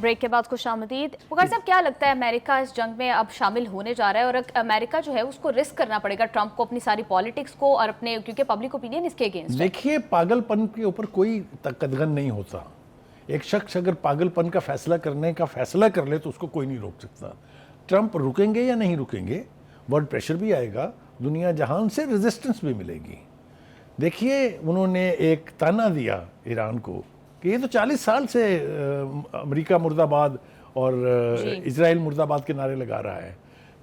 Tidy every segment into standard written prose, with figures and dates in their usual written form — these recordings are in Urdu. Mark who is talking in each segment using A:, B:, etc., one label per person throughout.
A: بریک کے بعد خوش آمدید. بخاری صاحب, کیا لگتا ہے امریکہ اس جنگ میں اب شامل ہونے جا رہا ہے, اور امریکہ جو ہے اس کو رسک کرنا پڑے گا ٹرمپ کو اپنی ساری پالیٹکس کو اور اپنے, کیونکہ پبلک اوپینین اس کے اگینسٹ ہے.
B: دیکھیے, پاگل پن کے اوپر کوئی قدغن نہیں ہوتا. ایک شخص اگر پاگل پن کا فیصلہ کرنے کا فیصلہ کر لے تو اس کو کوئی نہیں روک سکتا. ٹرمپ رکیں گے یا نہیں رکیں گے, ورلڈ پریشر بھی آئے گا, دنیا جہان سے ریزسٹنس بھی ملے گی. دیکھیے, انہوں نے ایک تانا دیا ایران کو کہ یہ تو 40 سال سے امریکہ مرد آباد اور اسرائیل مرد آباد کے نعرے لگا رہا ہے.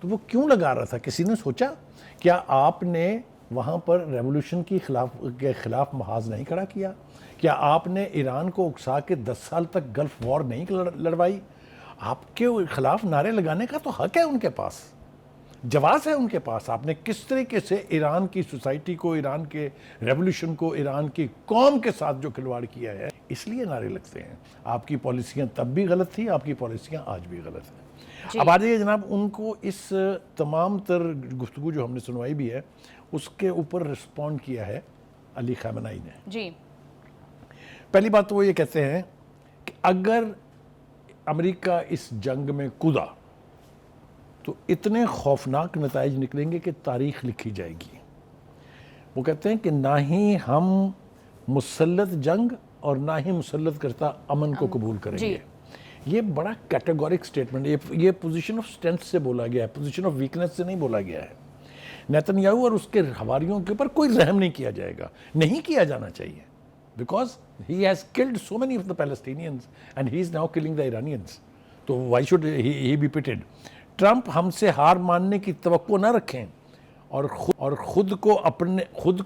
B: تو وہ کیوں لگا رہا تھا؟ کسی نے سوچا؟ کیا آپ نے وہاں پر ریولوشن کے خلاف محاذ نہیں کھڑا کیا؟ کیا آپ نے ایران کو اکسا کے 10 سال تک گلف وار نہیں لڑوائی؟ آپ کے خلاف نعرے لگانے کا تو حق ہے ان کے پاس, جواز ہے ان کے پاس. آپ نے کس طریقے سے ایران کی سوسائٹی کو, ایران کے ریولوشن کو, ایران کی قوم کے ساتھ جو کھلواڑ کیا ہے, اس لیے نعرے لگتے ہیں. آپ کی پالیسیاں تب بھی غلط تھی, آپ کی پالیسیاں آج بھی غلط ہیں. اب آ جائیے جناب, ان کو اس تمام تر گفتگو جو ہم نے سنوائی بھی ہے اس کے اوپر رسپونڈ کیا ہے علی خامنائی نے.
A: جی,
B: پہلی بات تو وہ یہ کہتے ہیں کہ اگر امریکہ اس جنگ میں کودا تو اتنے خوفناک نتائج نکلیں گے کہ تاریخ لکھی جائے گی. وہ کہتے ہیں کہ نہ ہی ہم مسلط جنگ اور نہ ہی مسلط کرتا امن کو قبول کریں گے. یہ بڑا کیٹیگورک سٹیٹمنٹ, یہ پوزیشن آف اسٹرینتھ سے بولا گیا ہے, پوزیشن آف ویکنس سے نہیں بولا گیا ہے. نیتن یاہو اور اس کے حواریوں کے اوپر کوئی رحم نہیں کیا جائے گا, نہیں کیا جانا چاہیے, because he has killed so many of the Palestinians and he is now killing the Iranians. تو why should he be pitted? Trump ہم سے ہار ماننے کی توقع نہ رکھیں اور خود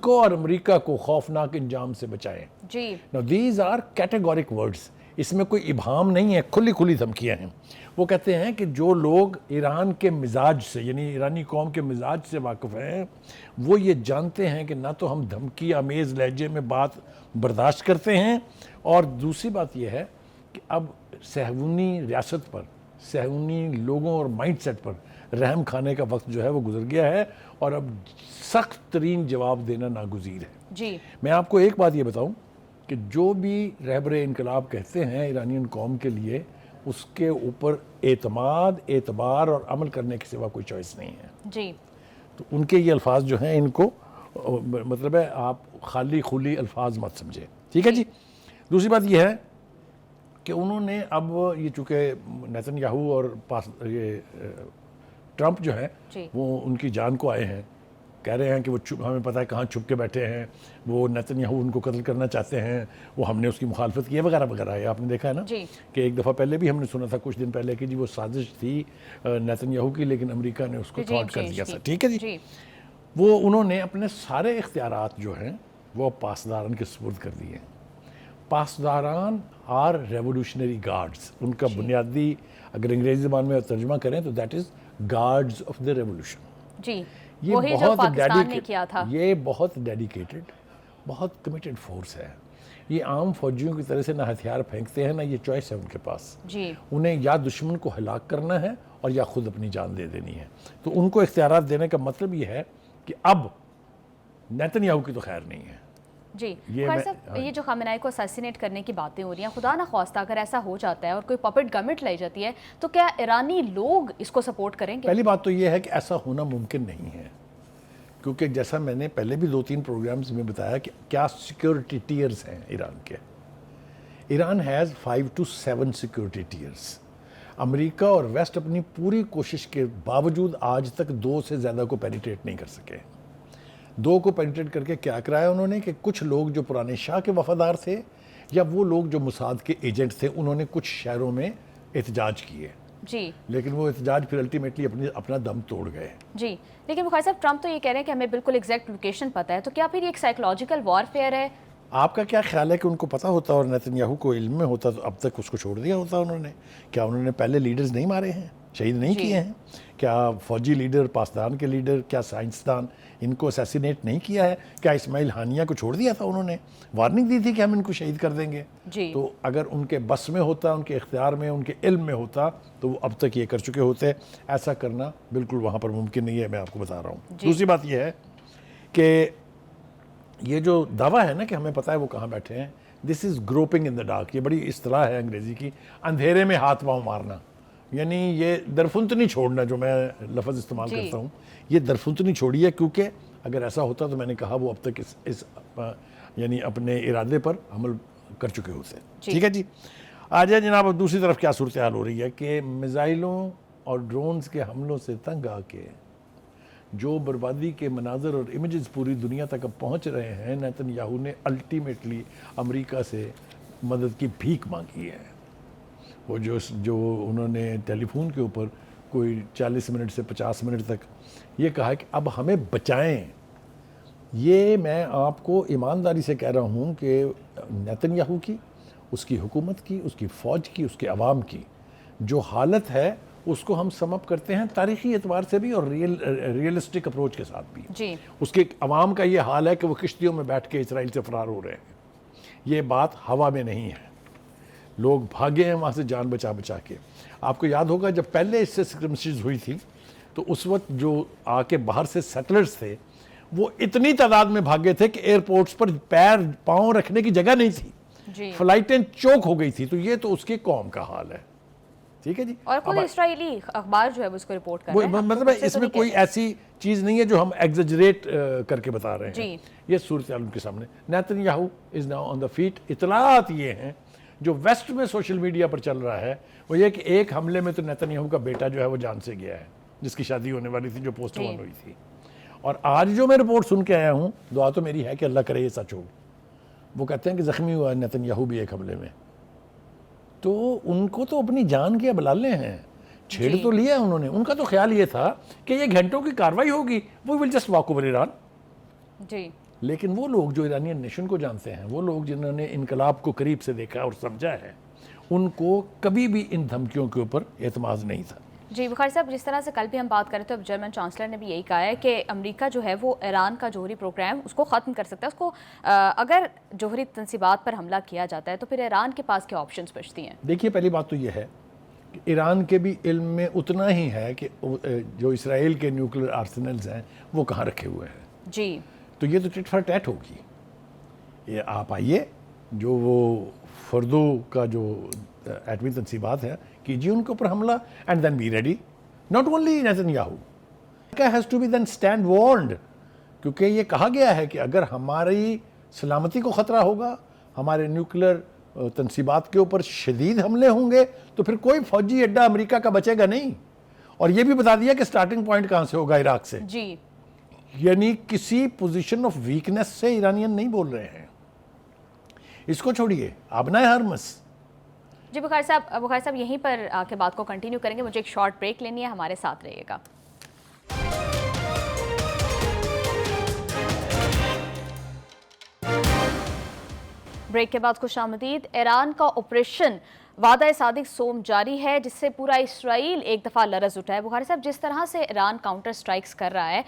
B: کو اور امریکہ کو خوفناک انجام سے بچائیں.
A: جی,
B: Now these are categoric words. اس میں کوئی ابہام نہیں ہے, کھلی دھمکیاں ہیں. وہ کہتے ہیں کہ جو لوگ ایران کے مزاج سے, یعنی ایرانی قوم کے مزاج سے واقف ہیں, وہ یہ جانتے ہیں کہ نہ تو ہم دھمکی آمیز لہجے میں بات برداشت کرتے ہیں, اور دوسری بات یہ ہے کہ اب صہیونی ریاست پر, صہیونی لوگوں اور مائنڈ سیٹ پر رحم کھانے کا وقت جو ہے وہ گزر گیا ہے, اور اب سخت ترین جواب دینا ناگزیر ہے.
A: جی,
B: میں آپ کو ایک بات یہ بتاؤں کہ جو بھی رہبر انقلاب کہتے ہیں ایرانین قوم کے لیے, اس کے اوپر اعتماد, اعتبار اور عمل کرنے کے سوا کوئی چوائس نہیں ہے.
A: جی,
B: تو ان کے یہ الفاظ جو ہیں, ان کو مطلب ہے آپ خالی خلی الفاظ مت سمجھیں, ٹھیک ہے جی. دوسری بات یہ ہے کہ انہوں نے اب یہ چونکہ نیتن یاہو اور یہ ٹرمپ جو ہے وہ ان کی جان کو آئے ہیں, کہہ رہے ہیں کہ وہ ہمیں پتہ ہے کہاں چھپ کے بیٹھے ہیں, وہ نیتن یاہو ان کو قتل کرنا چاہتے ہیں, وہ ہم نے اس کی مخالفت کی ہے وغیرہ وغیرہ ہے. آپ نے دیکھا ہے نا کہ ایک دفعہ پہلے بھی ہم نے سنا تھا کچھ دن پہلے کہ جی وہ سازش تھی نیتن یاہو کی, لیکن امریکہ نے اس کو تھوٹ کر دیا تھا. ٹھیک ہے جی. وہ انہوں نے اپنے سارے اختیارات جو ہیں وہ پاسداران کے سپرد کر دیے. پاسداران آر ریولیوشنری گارڈز, ان کا بنیادی اگر انگریزی زبان میں ترجمہ کریں تو that is guards of the revolution.
A: جی,
B: یہ بہت ڈیڈیکیٹڈ, بہت کمیٹڈ فورس ہے. یہ عام فوجیوں کی طرح سے نہ ہتھیار پھینکتے ہیں, نہ یہ چوائس ہے ان کے پاس. انہیں یا دشمن کو ہلاک کرنا ہے اور یا خود اپنی جان دے دینی ہے. تو ان کو اختیارات دینے کا مطلب یہ ہے کہ اب نیتن یاہو کی تو خیر نہیں ہے.
A: جی, یہ جو خامنائی کو اسیسینیٹ کرنے کی باتیں ہو رہی ہیں, خدا نہ خواستہ اگر ایسا ہو جاتا ہے اور کوئی پپٹ گورنمنٹ لائی جاتی ہے تو کیا ایرانی لوگ اس کو سپورٹ کریں گے؟
B: پہلی بات تو یہ ہے کہ ایسا ہونا ممکن نہیں ہے, کیونکہ جیسا میں نے پہلے بھی 2-3 پروگرامز میں بتایا کہ کیا سیکیورٹی ٹیئرز ہیں ایران کے. Iran has 5 to 7 security tiers. امریکہ اور ویسٹ اپنی پوری کوشش کے باوجود آج تک 2 سے زیادہ کو پینیٹریٹ نہیں کر سکے. 2 کو پینیٹریٹ کر کے کیا کرایا انہوں نے کہ کچھ لوگ جو پرانے شاہ کے وفادار تھے یا وہ لوگ جو موساد کے ایجنٹ تھے, انہوں نے کچھ شہروں میں احتجاج کیے.
A: جی,
B: لیکن وہ احتجاج پھر الٹیمیٹلی اپنا دم توڑ گئے.
A: جی, لیکن بخاری صاحب ٹرمپ تو یہ کہہ رہے ہیں کہ ہمیں بالکل ایگزیکٹ لوکیشن پتہ ہے, تو کیا پھر یہ ایک سائیکولوجیکل وارفیئر ہے؟
B: آپ کا کیا خیال ہے کہ ان کو پتہ ہوتا اور نیتن یاہو کو علم میں ہوتا تو اب تک اس کو چھوڑ دیا ہوتا انہوں نے؟ کیا انہوں نے پہلے لیڈرز نہیں مارے ہیں, شہید نہیں کیے ہیں؟ کیا فوجی لیڈر, پاسداران کے لیڈر, کیا سائنسدان, ان کو اسیسینیٹ نہیں کیا ہے؟ کیا اسماعیل ہانیہ کو چھوڑ دیا تھا انہوں نے؟ وارننگ دی تھی کہ ہم ان کو شہید کر دیں گے. تو اگر ان کے بس میں ہوتا, ان کے اختیار میں, ان کے علم میں ہوتا تو وہ اب تک یہ کر چکے ہوتے. ایسا کرنا بالکل وہاں پر ممکن نہیں ہے, میں آپ کو بتا رہا ہوں. دوسری بات یہ ہے کہ یہ جو دعویٰ ہے نا کہ ہمیں پتہ ہے وہ کہاں بیٹھے ہیں, دس is grouping in the dark. یہ بڑی اصطلاح ہے انگریزی کی, اندھیرے میں ہاتھ پاؤں مارنا, یعنی یہ درفنتنی چھوڑنا جو میں لفظ استعمال کرتا ہوں, یہ درفنتنی چھوڑی ہے, کیونکہ اگر ایسا ہوتا تو میں نے کہا وہ اب تک اس یعنی اپنے ارادے پر عمل کر چکے ہوتے. ٹھیک ہے جی. آ جائے جناب, اب دوسری طرف کیا صورتحال ہو رہی ہے کہ میزائلوں اور ڈرونز کے حملوں سے تنگ آ کے جو بربادی کے مناظر اور امیجز پوری دنیا تک اب پہنچ رہے ہیں, نیتن یاہو نے الٹیمیٹلی امریکہ سے مدد کی بھیک مانگی ہے. وہ جو انہوں نے ٹیلی فون کے اوپر کوئی 40 منٹ سے 50 منٹ تک یہ کہا کہ اب ہمیں بچائیں. یہ میں آپ کو ایمانداری سے کہہ رہا ہوں کہ نیتن یاہو کی, اس کی حکومت کی, اس کی فوج کی, اس کے عوام کی جو حالت ہے اس کو ہم سم اپ کرتے ہیں تاریخی اعتبار سے بھی اور ریئلسٹک اپروچ کے ساتھ بھی.
A: جی.
B: اس کے عوام کا یہ حال ہے کہ وہ کشتیوں میں بیٹھ کے اسرائیل سے فرار ہو رہے ہیں. یہ بات ہوا میں نہیں ہے, لوگ بھاگے ہیں وہاں سے جان بچا بچا کے. آپ کو یاد ہوگا جب پہلے اس سے سرکمسیز ہوئی تھی تو اس وقت جو آ کے باہر سے سیٹلرز تھے وہ اتنی تعداد میں بھاگے تھے کہ ایئرپورٹس پر پیر پاؤں رکھنے کی جگہ نہیں تھی.
A: جی.
B: فلائٹیں چوک ہو گئی تھی. تو یہ تو اس کی قوم کا حال ہے. ٹھیک ہے جی.
A: اور کوئی اسرائیلی اخبار جو ہے اس کو رپورٹ کر رہا ہے,
B: مطلب اس میں کوئی ایسی چیز نہیں ہے جو ہم ایگزیجریٹ کر کے بتا رہے ہیں. یہ صورتحال ان کے سامنے. Netanyahu is now on the fate. اطلاعات یہ ہیں جو ویسٹ میں سوشل میڈیا پر چل رہا ہے وہ یہ کہ ایک حملے میں تو نیتن یاہو کا بیٹا جو ہے وہ جان سے گیا ہے, جس کی شادی ہونے والی تھی, جو پوسٹ پون ہوئی تھی. اور آج جو میں رپورٹ سن کے آیا ہوں, دعا تو میری ہے کہ اللہ کرے یہ سچ ہو, وہ کہتے ہیں کہ زخمی ہوا نیتن یاہو بھی ایک حملے میں. تو ان کو تو اپنی جان کے بلالے ہیں, چھیڑ تو لیا انہوں نے. ان کا تو خیال یہ تھا کہ یہ گھنٹوں کی کاروائی ہوگی, وہ will just walk over Iran.
A: جی.
B: لیکن وہ لوگ جو ایرانین نیشن کو جانتے ہیں, وہ لوگ جنہوں نے انقلاب کو قریب سے دیکھا اور سمجھا ہے, ان کو کبھی بھی ان دھمکیوں کے اوپر اعتماد نہیں تھا.
A: جی بخاری صاحب, جس طرح سے کل بھی ہم بات کر رہے تھے, اب جرمن چانسلر نے بھی یہی کہا ہے کہ امریکہ جو ہے وہ ایران کا جوہری پروگرام اس کو ختم کر سکتا ہے. اس کو اگر جوہری تنصیبات پر حملہ کیا جاتا ہے تو پھر ایران کے پاس کیا آپشنز بچتی ہیں؟
B: دیکھیے, پہلی بات تو یہ ہے کہ ایران کے بھی علم میں اتنا ہی ہے کہ جو اسرائیل کے نیوکلیر آرسنلز ہیں وہ کہاں رکھے ہوئے ہیں.
A: جی.
B: تو یہ تو ٹٹ فار ٹیٹ ہوگی. یہ آپ آئیے, جو وہ فردو کا جو ایٹمی تنصیبات ہیں کیجیے ان کے اوپر حملہ, and then be ready. Not only Netanyahu has to be then stand warned, کیونکہ یہ کہا گیا ہے کہ اگر ہماری سلامتی کو خطرہ ہوگا, ہمارے نیوکلیر تنصیبات کے اوپر شدید حملے ہوں گے, تو پھر کوئی فوجی اڈا امریکہ کا بچے گا نہیں. اور یہ بھی بتا دیا کہ سٹارٹنگ پوائنٹ کہاں سے ہوگا, عراق سے.
A: جی.
B: یعنی کسی پوزیشن آف ویکنس سے ایرانین نہیں بول رہے ہیں. اس کو چھوڑیے, ابنائے ہرمس.
A: جی بخاری صاحب یہیں پر آ کے بات کو کنٹینیو کریں گے. مجھے ایک شارٹ بریک لینی ہے, ہمارے ساتھ رہیے گا. بریک کے بعد خوش آمدید. ایران کا آپریشن وعدہ صادق سوم جاری ہے, جس سے پورا اسرائیل ایک دفعہ لرز اٹھا ہے. بخاری صاحب, جس طرح سے ایران کاؤنٹر سٹرائکس کر رہا ہے,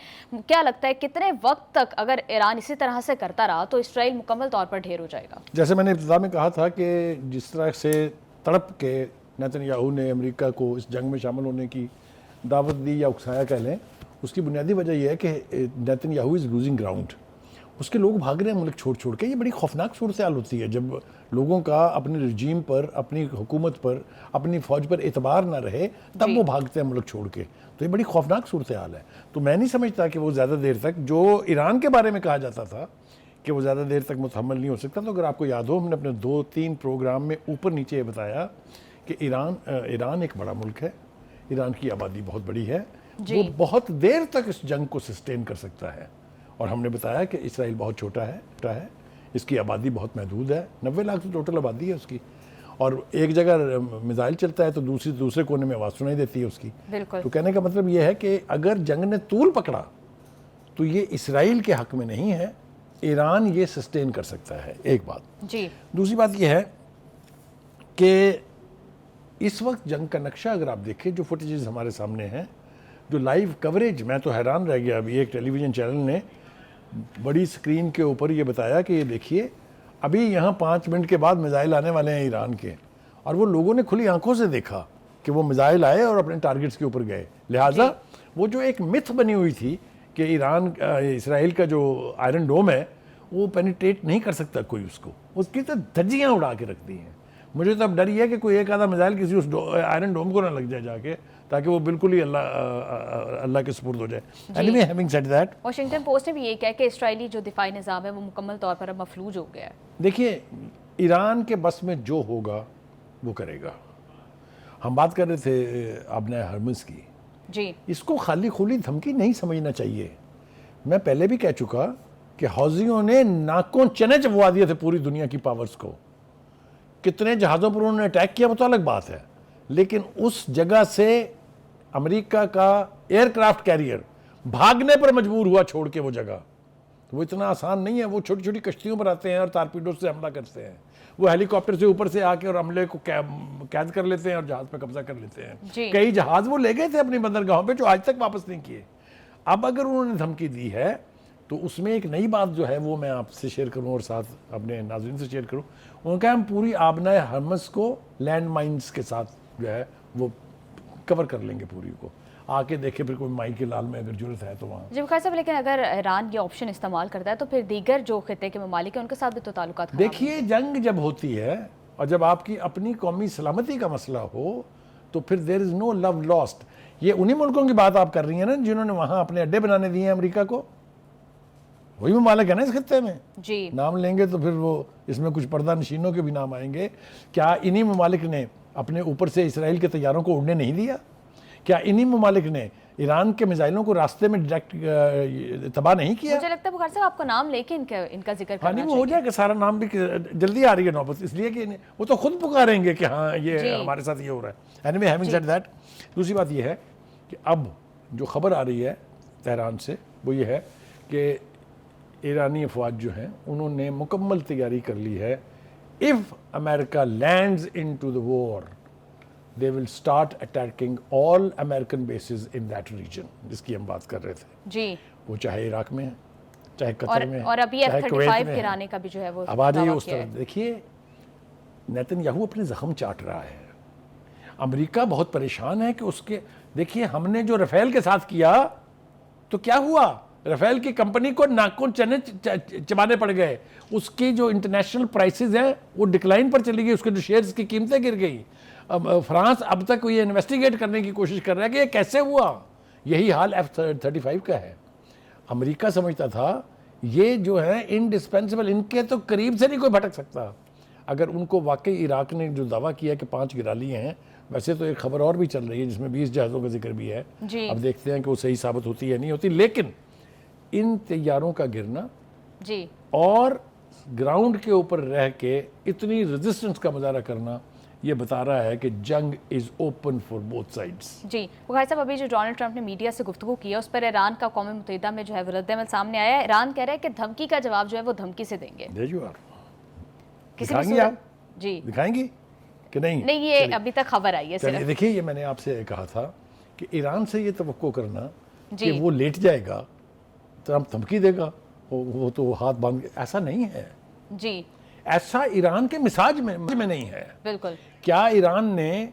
A: کیا لگتا ہے کتنے وقت تک اگر ایران اسی طرح سے کرتا رہا تو اسرائیل مکمل طور پر ڈھیر ہو جائے گا؟
B: جیسے میں نے ابتدا میں کہا تھا کہ جس طرح سے تڑپ کے نیتن یاہو نے امریکہ کو اس جنگ میں شامل ہونے کی دعوت دی یا اکسایا کہہ لیں, اس کی بنیادی وجہ یہ ہے کہ Netanyahu is losing ground. اس کے لوگ بھاگ رہے ہیں ملک چھوڑ چھوڑ کے. یہ بڑی خوفناک صورتحال ہوتی ہے جب لوگوں کا اپنے رجیم پر, اپنی حکومت پر, اپنی فوج پر اعتبار نہ رہے, تب وہ بھاگتے ہیں ملک چھوڑ کے. تو یہ بڑی خوفناک صورتحال ہے. تو میں نہیں سمجھتا کہ وہ زیادہ دیر تک, جو ایران کے بارے میں کہا جاتا تھا کہ وہ زیادہ دیر تک متحمل نہیں ہو سکتا, تو اگر آپ کو یاد ہو ہم نے اپنے 2-3 پروگرام میں اوپر نیچے یہ بتایا کہ ایران ایک بڑا ملک ہے, ایران کی آبادی بہت بڑی ہے, وہ بہت دیر تک اس جنگ کو سسٹین کر سکتا ہے. اور ہم نے بتایا کہ اسرائیل بہت چھوٹا ہے, اس کی آبادی بہت محدود ہے, 90 لاکھ تو ٹوٹل آبادی ہے اس کی, اور ایک جگہ میزائل چلتا ہے تو دوسرے کونے میں آواز سنائی دیتی ہے اس کی. تو کہنے کا مطلب یہ ہے کہ اگر جنگ نے طول پکڑا تو یہ اسرائیل کے حق میں نہیں ہے, ایران یہ سسٹین کر سکتا ہے. ایک بات.
A: جی.
B: دوسری بات یہ ہے کہ اس وقت جنگ کا نقشہ اگر آپ دیکھیں, جو فوٹیجز ہمارے سامنے ہیں, جو لائیو کوریج, میں تو حیران رہ گیا. ابھی ایک ٹیلی ویژن چینل نے بڑی سکرین کے اوپر یہ بتایا کہ یہ دیکھیے ابھی یہاں 5 منٹ کے بعد میزائل آنے والے ہیں ایران کے, اور وہ لوگوں نے کھلی آنکھوں سے دیکھا کہ وہ میزائل آئے اور اپنے ٹارگٹس کے اوپر گئے. لہٰذا وہ جو ایک متھ بنی ہوئی تھی کہ اسرائیل کا جو آئرن ڈوم ہے وہ پینیٹریٹ نہیں کر سکتا کوئی اس کی تو دھجیاں اڑا کے رکھ دی ہیں. مجھے تو اب ڈر یہ ہے کہ کوئی ایک آدھا میزائل کسی اس آئرن ڈوم کو نہ لگ جائے جا کے, تاکہ وہ بالکل ہی اللہ کے سپرد ہو جائے. Anyway, having said that,
A: Washington post نے بھی یہ کہا کہ اسرائیلی جو دفاعی نظام ہے وہ مکمل طور پر اب مفلوج ہو گیا ہے.
B: دیکھیے, ایران کے بس میں جو ہوگا وہ کرے گا. ہم بات کر رہے تھے ابنائے ہرمز کی.
A: جی,
B: اس کو خالی خولی دھمکی نہیں سمجھنا چاہیے. میں پہلے بھی کہہ چکا کہ حوثیوں نے ناکوں چنے چبوا دیے تھے پوری دنیا کی پاورز کو. کتنے جہازوں پر انہوں نے اٹیک کیا وہ تو الگ بات ہے, لیکن اس جگہ سے امریکہ کا ایئر کرافٹ کیریئر بھاگنے پر مجبور ہوا چھوڑ کے وہ جگہ. وہ اتنا آسان نہیں ہے. وہ چھوٹی چھوٹی کشتیوں پر آتے ہیں اور تارپیڈو سے حملہ کرتے ہیں. وہ ہیلی کاپٹر سے اوپر سے آ کے اور حملے کو قید کر لیتے ہیں اور جہاز پہ قبضہ کر لیتے ہیں. کئی جہاز وہ لے گئے تھے اپنی بندرگاہوں پہ جو آج تک واپس نہیں کیے. اب اگر انہوں نے دھمکی دی ہے تو اس میں ایک نئی بات جو ہے وہ میں آپ سے شیئر کروں اور ساتھ اپنے ناظرین سے شیئر کروں. انہوں نے کہا ہم پوری آبنائے ہرمز کو لینڈ مائنز کے ساتھ جو ہے وہ کور کر لیں گے پوری کو. آ کے دیکھیں پھر کوئی مائی کے لال میں اگر ضرورت ہے تو وہاں.
A: جی بخیر صاحب, لیکن اگر ایران یہ آپشن استعمال کرتا ہے تو پھر دیگر جو خطے کے ممالک ہیں ان کے ساتھ بھی تو تعلقات خراب.
B: دیکھیے, جنگ جب ہوتی ہے اور جب آپ کی اپنی قومی سلامتی کا مسئلہ ہو تو پھر دیر از نو لو لاسٹ. یہ انہی ملکوں کی بات آپ کر رہی ہیں نا جنہوں نے وہاں اپنے اڈے بنانے دیے ہیں امریکہ کو. وہی ممالک ہے نا اس خطے میں.
A: جی,
B: نام لیں گے تو پھر وہ اس میں کچھ پردہ نشینوں کے بھی نام آئیں گے. کیا انہی ممالک نے اپنے اوپر سے اسرائیل کے طیاروں کو اڑنے نہیں دیا؟ کیا انہی ممالک نے ایران کے میزائلوں کو راستے میں ڈائریکٹ تباہ نہیں کیا؟
A: مجھے لگتا ہے بخیر صاحب آپ کو نام لے کے ان کا ذکر کرنا
B: نہیں, وہ ہو جائے کہ سارا نام بھی جلدی آ رہی ہے نوبت, اس لیے کہ وہ تو خود پکاریں گے کہ ہاں یہ ہمارے ساتھ یہ ہو رہا ہے. Anyway, having said that, دوسری بات یہ ہے کہ اب جو خبر آ رہی ہے تہران سے وہ یہ ہے کہ ایرانی افواج جو ہیں انہوں نے مکمل تیاری کر لی ہے. if America lands into the war, they will start attacking all American bases in that region, جس کی ہم بات کر رہے تھے.
A: جی,
B: وہ چاہے عراق میں ہے, چاہے قطر میں ہے,
A: اور ابھی F-35 گرانے کا بھی جو ہے وہ
B: اب آ جائیے اس طرف. دیکھیے, نیتن یاہو اپنے زخم چاٹ رہا ہے. امریکہ بہت پریشان ہے کہ اس کے, دیکھیے ہم نے جو رفیل کے ساتھ کیا تو کیا ہوا؟ رفیل کی کمپنی کو ناخن چنے چبانے پڑ گئے. اس کی جو انٹرنیشنل پرائسز ہیں وہ ڈکلائن پر چلی گئی, اس کے جو شیئرز کی قیمتیں گر گئی. فرانس اب تک یہ انویسٹیگیٹ کرنے کی کوشش کر رہا ہے کہ یہ کیسے ہوا. یہی حال F-35 کا ہے. امریکہ سمجھتا تھا یہ جو ہے انڈسپینسبل, ان کے تو قریب سے نہیں کوئی بھٹک سکتا. اگر ان کو واقعی عراق نے جو دعویٰ کیا کہ 5 گرا لیے ہیں, ویسے تو ایک خبر اور بھی چل رہی ہے جس میں 20 جہازوں کا ذکر بھی ہے. اب دیکھتے ہیں کہ وہ صحیح ثابت ہوتی ہے یا نہیں ہوتی. لیکن ان طیاروں کا گرنا
A: جی
B: اور گراؤنڈ کے اوپر رہ کے اتنی ریزسٹنس کا مظاہرہ کرنا یہ بتا رہا ہے کہ جنگ is open for both sides.
A: جی بخیر صاحب, ابھی جو ڈونلڈ ٹرمپ نے میڈیا سے گفتگو کی ہے اس پر ایران کا اقوام متحدہ میں جو ہے رد عمل سامنے آیا ہے. ایران کہہ رہا ہے کہ دھمکی کا جواب جو ہے وہ دھمکی سے دیں گے.
B: دکھائیں گی آپ؟
A: جی
B: دکھائیں گی کہ نہیں؟
A: نہیں, یہ ابھی تک خبر آئی ہے صرف.
B: دیکھیے, یہ میں نے آپ سے کہا تھا کہ ایران سے یہ توقع کرنا کہ وہ لیٹ جائے گا, ٹرمپ دھمکی دے گا, وہ تو ہاتھ باندھ, ایسا نہیں ہے.
A: جی,
B: ایسا ایران کے مزاج میں نہیں ہے.
A: بالکل.
B: کیا ایران نے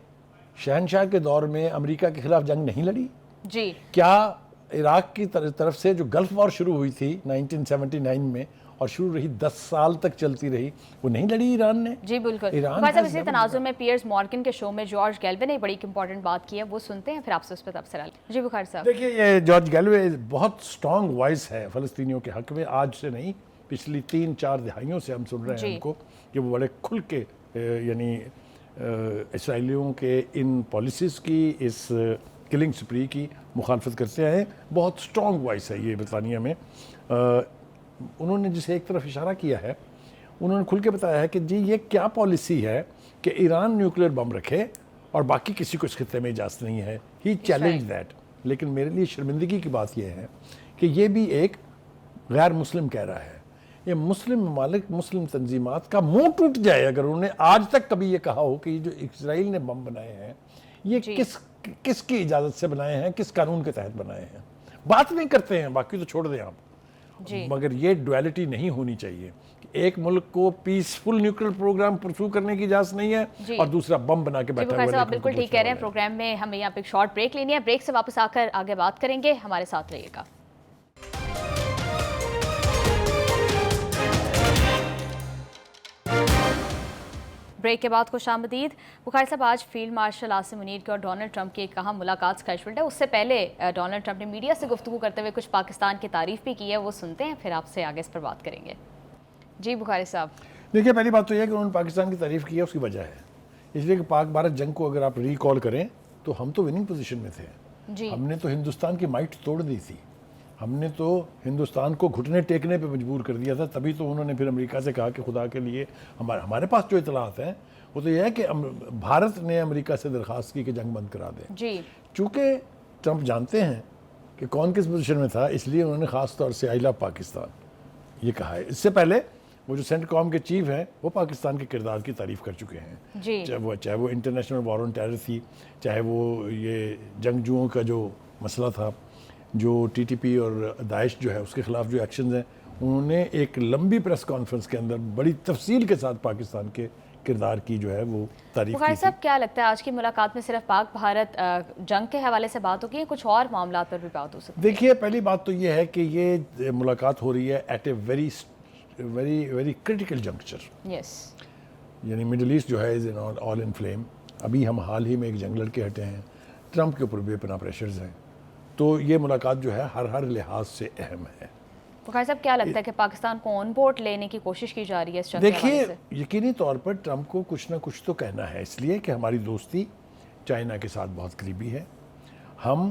B: شہنشاہ کے دور میں امریکہ کے خلاف جنگ نہیں لڑی؟
A: جی.
B: کیا عراق کی طرف سے جو گلف وار شروع ہوئی تھی 1979 میں اور شروع رہی 10 سال تک چلتی رہی, وہ نہیں لڑی ایران نے؟
A: جی بالکل. صاحب اسی تناظر میں پیئرز مارگن کے شو میں جارج گیلوے نے بڑی امپورٹنٹ بات کی ہے, وہ سنتے ہیں پھر آپ سے اس پہ تبصرہ. جی بخیر صاحب.
B: دیکھیے, یہ جارج گیلوے بہت سٹرونگ وائس ہے فلسطینیوں کے حق میں. آج سے نہیں, پچھلی 3-4 دہائیوں سے ہم سن رہے ہیں ان کو کہ وہ بڑے کھل کے یعنی اسرائیلیوں کے ان پالیسیز کی, اس کلنگ سپری کی مخالفت کرتے ہیں. بہت سٹرونگ وائس ہے یہ برطانیہ میں. انہوں نے جسے ایک طرف اشارہ کیا ہے, انہوں نے کھل کے بتایا ہے کہ جی یہ کیا پالیسی ہے کہ ایران نیوکلیر بم رکھے اور باقی کسی کو اس خطے میں اجازت نہیں ہے. ہی چیلنج دیٹ. لیکن میرے لیے شرمندگی کی بات یہ ہے کہ یہ بھی ایک غیر مسلم کہہ رہا ہے. یہ مسلم ممالک, مسلم تنظیمات کا منہ ٹوٹ جائے اگر انہوں نے آج تک کبھی یہ کہا ہو کہ یہ جو اسرائیل نے بم بنائے ہیں یہ کس کی اجازت سے بنائے ہیں, کس قانون کے تحت بنائے ہیں. بات نہیں کرتے ہیں, باقی تو چھوڑ دیں آپ. مگر یہ ڈویلٹی نہیں ہونی چاہیے کہ ایک ملک کو پیسفل نیوکلیر پروگرام پرسو کرنے کی اجازت نہیں ہے اور دوسرا بم بنا کے بیٹھا ہوا ہے.
A: آپ بالکل ٹھیک کہہ رہے ہیں. پروگرام میں ہمیں یہاں پہ ایک شارٹ بریک لینی ہے, بریک سے واپس آ کر آگے بات کریں گے. ہمارے ساتھ رہیے گا. بریک کے بعد خوش آمدید بخاری صاحب. آج فیلڈ مارشل عاصم منیر کی اور ڈونلڈ ٹرمپ کی ایک اہم ملاقات اسکیجولڈ ہے. اس سے پہلے ڈونلڈ ٹرمپ نے میڈیا سے گفتگو کرتے ہوئے کچھ پاکستان کی تعریف بھی کی ہے, وہ سنتے ہیں پھر آپ سے آگے اس پر بات کریں گے. جی بخاری صاحب.
B: دیکھیے, پہلی بات تو یہ ہے کہ انہوں نے پاکستان کی تعریف کی ہے, اس کی وجہ ہے اس لیے کہ پاک بھارت جنگ کو اگر آپ ریکال کریں تو ہم تو وننگ پوزیشن میں تھے.
A: جی.
B: ہم نے تو ہندوستان کی مائٹ توڑ دی تھی, ہم نے تو ہندوستان کو گھٹنے ٹیکنے پہ مجبور کر دیا تھا. تبھی تو انہوں نے پھر امریکہ سے کہا کہ خدا کے لیے ہمارے پاس جو اطلاعات ہیں وہ تو یہ ہے کہ بھارت نے امریکہ سے درخواست کی کہ جنگ بند کرا دیں.
A: جی.
B: چونکہ ٹرمپ جانتے ہیں کہ کون کس پوزیشن میں تھا, اس لیے انہوں نے خاص طور سے آئی لو پاکستان یہ کہا ہے. اس سے پہلے وہ جو سینٹ کام کے چیف ہیں وہ پاکستان کے کردار کی تعریف کر چکے ہیں.
A: جی.
B: چاہے وہ انٹرنیشنل وار آن ٹیرر تھی, چاہے وہ یہ جنگجوؤں کا جو مسئلہ تھا, جو ٹی ٹی پی اور داعش جو ہے اس کے خلاف جو ایکشنز ہیں, انہوں نے ایک لمبی پریس کانفرنس کے اندر بڑی تفصیل کے ساتھ پاکستان کے کردار کی جو ہے وہ تعریف کی
A: بخاری
B: تھی.
A: صاحب کیا لگتا ہے آج کی ملاقات میں صرف پاک بھارت جنگ کے حوالے سے بات ہوگی یا کچھ اور معاملات پر بھی بات ہو سکتی ہے؟
B: دیکھیے, پہلی بات تو یہ ہے کہ یہ ملاقات ہو رہی ہے at a very very critical juncture.
A: Yes.
B: یعنی مڈل ایسٹ جو ہے از آل ان فلیم. ابھی ہم حال ہی میں ایک جنگ لڑ کے ہٹے ہیں, ٹرمپ کے اوپر بے پناہ پریشرز ہیں, تو یہ ملاقات جو ہے ہر لحاظ سے اہم ہے.
A: بخاری صاحب کیا لگتا ہے کہ پاکستان کو آن بورڈ لینے کی کوشش کی جا رہی ہے اس جنگ کے حوالے سے؟
B: دیکھیے, یقینی طور پر ٹرمپ کو کچھ نہ کچھ تو کہنا ہے, اس لیے کہ ہماری دوستی چائنا کے ساتھ بہت قریبی ہے. ہم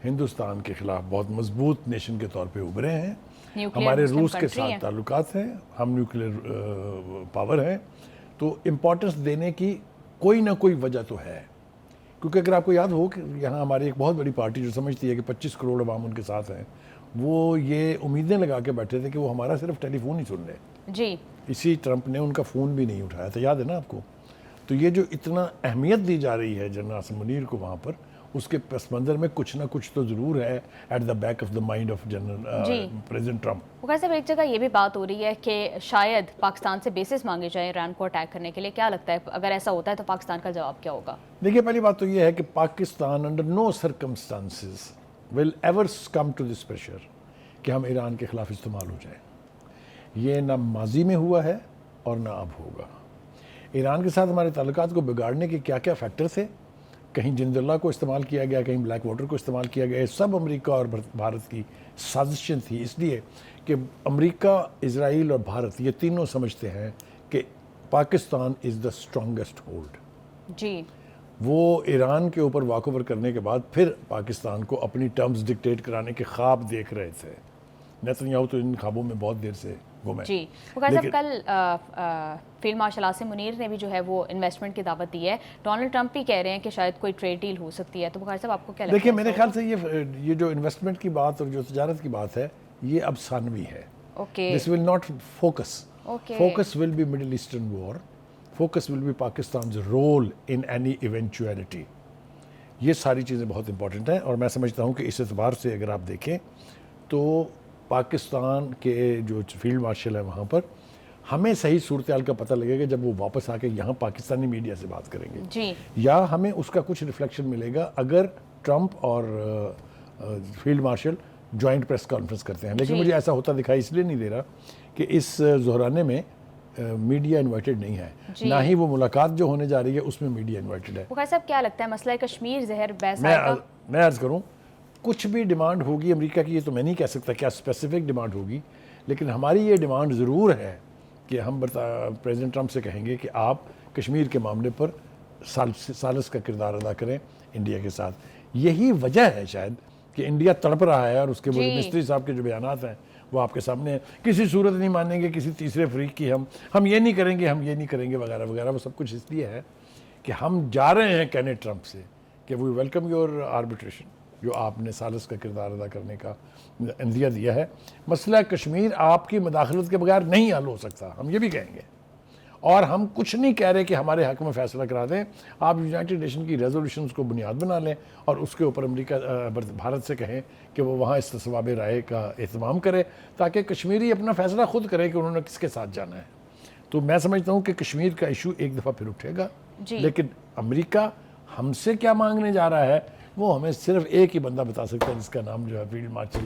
B: ہندوستان کے خلاف بہت مضبوط نیشن کے طور پہ ابھرے ہیں. ہمارے روس کے ساتھ تعلقات ہیں, ہم نیوکلیئر پاور ہیں, تو امپورٹنس دینے کی کوئی نہ کوئی وجہ تو ہے. کیونکہ اگر آپ کو یاد ہو کہ یہاں ہماری ایک بہت بڑی پارٹی جو سمجھتی ہے کہ 25 کروڑ عوام ان کے ساتھ ہیں, وہ یہ امیدیں لگا کے بیٹھے تھے کہ وہ ہمارا صرف ٹیلی فون ہی سن لیں.
A: جی.
B: اسی ٹرمپ نے ان کا فون بھی نہیں اٹھایا تھا, یاد ہے نا آپ کو. تو یہ جو اتنا اہمیت دی جا رہی ہے جنرل عاصم منیر کو وہاں پر, اس کے پس منظر میں کچھ نہ کچھ تو ضرور ہے at the back of the mind of general president Trump.
A: Bukhari صاحب ایک جگہ یہ بھی بات ہو رہی ہے کہ شاید پاکستان سے بیسز مانگے جائیں ایران کو اٹیک کرنے کے لیے. کیا لگتا ہے اگر ایسا ہوتا ہے تو پاکستان کا جواب کیا ہوگا؟
B: دیکھیے, پہلی بات تو یہ ہے کہ Pakistan under no circumstances will ever come to this pressure کہ ہم ایران کے خلاف استعمال ہو جائیں. یہ نہ ماضی میں ہوا ہے اور نہ اب ہوگا. ایران کے ساتھ ہمارے تعلقات کو بگاڑنے کے کیا کیا فیکٹر تھے, کہیں جند اللہ کو استعمال کیا گیا, کہیں بلیک واٹر کو استعمال کیا گیا, سب امریکہ اور بھارت کی سازشیں تھی. اس لیے کہ امریکہ, اسرائیل اور بھارت یہ تینوں سمجھتے ہیں کہ پاکستان از دا اسٹرانگسٹ ہولڈ.
A: جی.
B: وہ ایران کے اوپر واک اوور کرنے کے بعد پھر پاکستان کو اپنی ٹرمز ڈکٹیٹ کرانے کے خواب دیکھ رہے تھے. نیتنیاہو تو ان خوابوں میں بہت دیر سے گم ہے.
A: جی. بخاری صاحب کل فیلڈ مارشل عاصم منیر نے بھی جو ہے وہ انویسٹمنٹ کی دعوت دی ہے. ڈونلڈ ٹرمپ بھی کہہ رہے ہیں کہ شاید کوئی ٹریڈ ڈیل ہو سکتی ہے. تو بخاری صاحب آپ کو کیا لگتا ہے؟
B: دیکھیے, میرے خیال سے یہ جو انویسٹمنٹ کی بات اور جو تجارت کی بات ہے یہ اب ثانوی ہے. This will not focus. Focus will be Middle Eastern war. Focus will be پاکستانز رول ان اینی ایونچویلٹی. یہ ساری چیزیں بہت امپورٹنٹ ہیں, اور میں سمجھتا ہوں کہ اس اعتبار سے اگر آپ دیکھیں تو پاکستان کے جو فیلڈ مارشل ہیں وہاں پر ہمیں صحیح صورتحال کا پتہ لگے گا جب وہ واپس آ کے یہاں پاکستانی میڈیا سے بات کریں گے.
A: جی.
B: یا ہمیں اس کا کچھ ریفلیکشن ملے گا اگر ٹرمپ اور field marshal joint press conference کرتے ہیں. لیکن مجھے ایسا ہوتا دکھائی اس لیے نہیں دے رہا کہ اس زہرانے میں میڈیا انوائٹڈ نہیں ہے, نہ ہی وہ ملاقات جو ہونے جا رہی ہے اس میں میڈیا انوائٹڈ ہے.
A: بخاری صاحب کیا لگتا ہے مسئلہ کشمیر زہر بحث
B: میں عرض کروں, کچھ بھی ڈیمانڈ ہوگی امریکہ کی, یہ تو میں نہیں کہہ سکتا کیا اسپیسیفک ڈیمانڈ ہوگی, لیکن ہماری یہ ڈیمانڈ ضرور ہے کہ ہم پریزیڈنٹ ٹرمپ سے کہیں گے کہ آپ کشمیر کے معاملے پر ثالث کا کردار ادا کریں انڈیا کے ساتھ. یہی وجہ ہے شاید کہ انڈیا تڑپ رہا ہے, اور اس کے مستری صاحب کے جو بیانات ہیں وہ آپ کے سامنے ہیں. کسی صورت نہیں مانیں گے کسی تیسرے فریق کی, ہم یہ نہیں کریں گے, ہم یہ نہیں کریں گے وغیرہ وغیرہ. وہ سب کچھ اس لیے ہے کہ ہم جا رہے ہیں کہنے ٹرمپ سے کہ وی ویلکم یور آربیٹریشن, جو آپ نے ثالث کا کردار ادا کرنے کا عندیہ دیا ہے. مسئلہ کشمیر آپ کی مداخلت کے بغیر نہیں حل ہو سکتا, ہم یہ بھی کہیں گے. اور ہم کچھ نہیں کہہ رہے کہ ہمارے حق میں فیصلہ کرا دیں. آپ یونائٹڈ نیشن کی ریزولوشنز کو بنیاد بنا لیں اور اس کے اوپر امریکہ بھارت سے کہیں کہ وہ وہاں استصواب رائے کا اہتمام کرے, تاکہ کشمیری اپنا فیصلہ خود کرے کہ انہوں نے کس کے ساتھ جانا ہے. تو میں سمجھتا ہوں کہ کشمیر کا ایشو ایک دفعہ پھر اٹھے گا. لیکن امریکہ ہم سے کیا مانگنے جا رہا ہے وہ ہمیں صرف ایک ہی بندہ بتا سکتا ہے, جس کا نام جو ہے فیلڈ مارشل